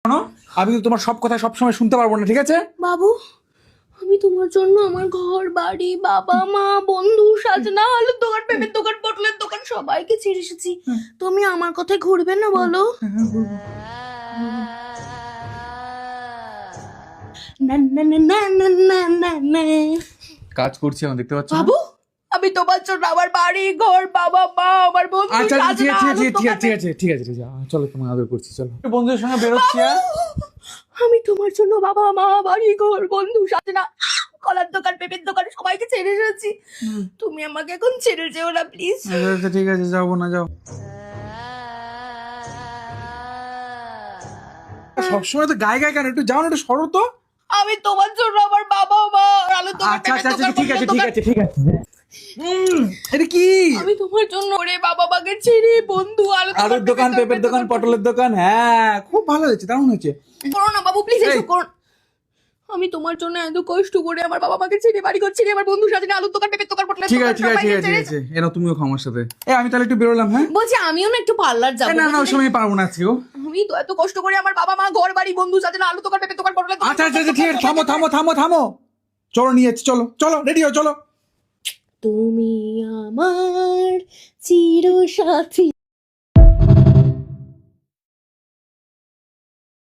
আমি তো তোমার সব কথা সবসময় শুনতে পারবো না, ঠিক আছে? বাবু, আমি তোমার জন্য আমার ঘর বাড়ি, বাবা মা, বন্ধু, সাজনা, আলুর দোকান, পেঁপের দোকান, পটলের দোকান সবাইকে ছেড়ে এসেছি। তুমি আমার কথায় ঘুরবে না বলো? না না না না না না না না। কাজ করছি আমি, দেখতে পাচ্ছ? বাবু, আমি তোমার জন্য আমার বাড়ি ঘর, বাবা মা, আমার বন্ধু, আচ্ছা ঠিক সাজনা, আছে আলুর ঠিক দোকান। আছে ঠিক আছে ঠিক আছে ঠিক আছে, চলো তোমার আদর করছি, চলো বন্ধুদের সঙ্গে বেরোচ্ছি। আমি তোমার জন্য বাবা মা, বাড়ি ঘর, বন্ধু, সাজনা, কলার দোকান, পেঁপের দোকান সবাইকে ছেড়ে এসেছি। তুমি আমাকে এখন ছেড়ে যেও না প্লিজ। আচ্ছা ঠিক আছে, যাবো না, যাও। সবসময় তো গায়ে গায়ে কেন, একটু যাও না, একটু সরো তো। আমি তোমার জন্য আমার বাবা মা, আলুর দোকান, আচ্ছা পেঁপের আচ্ছা আচ্ছা দোকান, ঠিক আছে পটলের ঠিক দোকান। আছে ঠিক আছে। এটা কি? আমি তোমার জন্য ওরে বাবা মাকে ছেড়ে বন্ধু, আলুর দোকান, পেঁপের দোকান, পটলের দোকান, হ্যাঁ খুব ভালো হয়েছে, দারুণ হয়েছে। করো না বাবু প্লিজ, এই। এসব করো না। আমি তোমার জন্য এত কষ্ট করে আমার বাবা মাকে ছেড়ে, বাড়ি ঘর ছেড়ে, আমার বন্ধু সাজনে, আলুর দোকান, পেঁপের দোকান, পটলের ঠিক দোকান আছে ঠিক আছে সবাইকে ঠিক আছে ঠিক ছেড়ে। আছে, এরা তুমিও খাও আমার সাথে। আমি তাহলে একটু বেরোলাম, হ্যাঁ? বলছি আমিও না একটু পার্লার যাবো। না না ওই সময় পারবো না আজকেও। আমি তো এত কষ্ট করে আমার বাবা মা, ঘর বাড়ি, বন্ধু সাজনে, আলুর দোকান, পেঁপের দোকান, পটলের দোকান। আচ্ছা আচ্ছা আচ্ছা, ঠিক আছে, থামো থামো থামো থামো, চলো নিয়ে যাচ্ছি, চলো চলো রেডি হও, চলো। তুমি আমার চির সাথী।